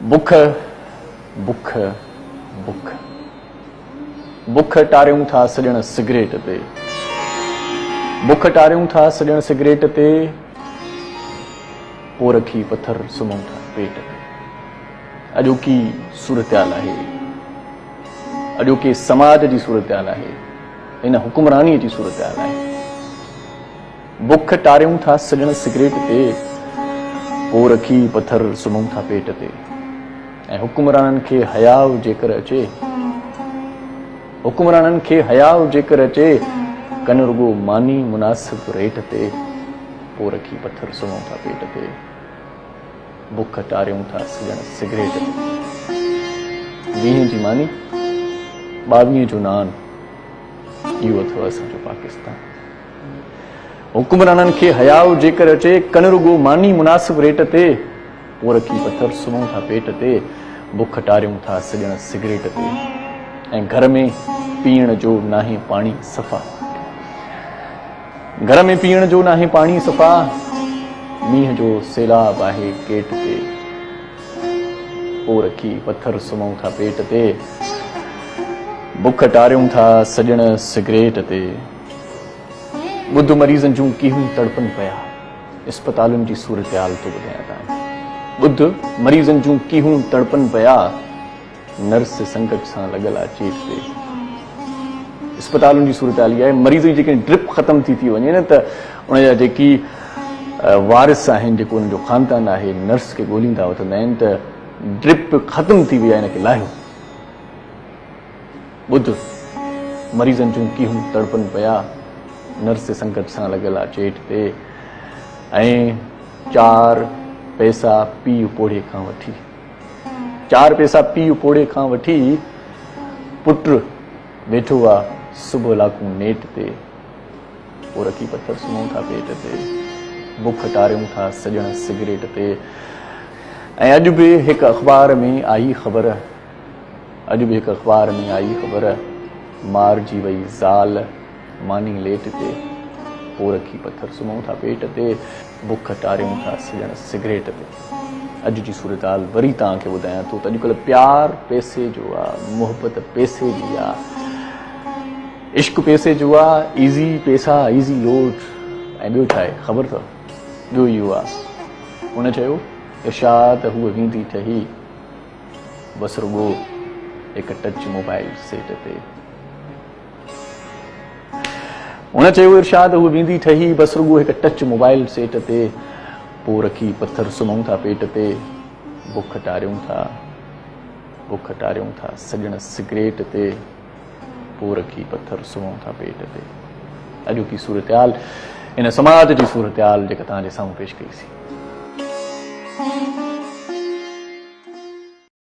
बुख बुख बुख बुख टारियूं था सॼण सिगरेट ते, बुख टारियूं था सॼण सिगरेट ते, पोइ रखी पत्थर सुम्हूं था पेट ते। अॼोकी सूरतहाल आहे, अॼोके समाज जी सूरतहाल आहे, इन हुकुमरानीअ जी सूरतहाल आहे। बुख टारियूं था सॼण सिगरेट ते, पोइ रखी पत्थर सुम्हूं था पेट ते। ऐं हुकुमराननि खे हयाव जेकर अचे, हुकुमराननि खे हयाव जेकर अचे, कन रुगो मानी मुनासिब रेट ते, पोइ रखी पत्थर सुम्हूं था पेट ते। बुख टारियूं था सॼण सिगरेट ते, 20 जी मानी 22 जो नान, इहो अथव असांजो पाकिस्तान। हुकुमराननि खे हयाव जेकर अचे, कन रुगो मानी मुनासिब रेट ते, पोइ रखी पत्थर सुम्हूं था पेट ते। बुख टारियूं था सॼण सिगरेट ते। ऐं घर में पीअण जो नाहे पाणी सफ़ा, घर में पीअण जो नाहे पाणी सफ़ा, मींहं जो सैलाब आहे गेट ते, पोइ रखी पत्थर सुम्हूं था पेट ते। बुख टारियूं था सॼण सिगरेट ते। ॿुध मरीज़नि जूं कीहूं तड़पनि पिया, अस्पतालुनि जी सूरतहाल थो ॿुधायां तव्हांखे। ॿुध मरीज़नि जूं कीहूं तड़पनि पिया, नर्स संकट सां लॻल आहे चेट ते। अस्पतालुनि जी सूरतहाल इहा आहे, मरीज़ जी जेकी ड्रिप ख़तम थी वञे न, त उनजा जेकी वारिस आहिनि, जेको उन्हनि जो ख़ानदान आहे, नर्स खे ॻोल्हींदा वठंदा आहिनि त ड्रिप ख़तम थी वई आहे, हिनखे लाहियो। ॿुध मरीज़नि जूं कीहूं तड़पनि पिया, नर्स संकट सां लॻल आहे चेट ते। ऐं 4 पैसा पीउ पोड़े खां वठी, 4 पैसा पीउ पोड़े खां वठी, पुट वेठो आहे सुबुह लाकूं नेट ते, पोइ रखी पत्थर सुम्हूं था पेट ते। बुख टारियूं था सॼण सिगरेट ते। ऐं अॼु बि हिकु अख़बार में आई ख़बर, अॼु बि हिकु अख़बार में आई ख़बर, मारिजी वई ज़ाल मानी लेट ते, पोइ रखी पत्थर सुम्हूं था पेट ते। बुख टारियूं था सॼण सिगरेट ते। अॼु जी सूरतहाल वरी तव्हांखे ॿुधायां थो त अॼुकल्ह प्यार पैसे जो आहे, मुहबत पैसे जी आहे, इश्क पैसे जो आहे, ईज़ी पैसा ईज़ी लोट। ऐं ॿियो छा आहे ख़बर अथव? ॿियो इहो आहे, हुन चयो इरशाद हूअ वेंदी ठही, बसि रुगो हिकु टच मोबाइल सेट ते। हुन चयो इरशाद हूअ वेंदी ठही, बसि रुगो हिकु टच मोबाइल सेट ते, पोइ रखी पत्थर सुम्हूं था पेट ते। बुख टारियूं था सॼण सिगरेट ते, पोइ रखी पत्थर सुम्हूं था पेट ते। अॼोकी सूरतहाल, इन समाज जी सूरतहाल जेका तव्हांजे साम्हूं पेश कईसीं।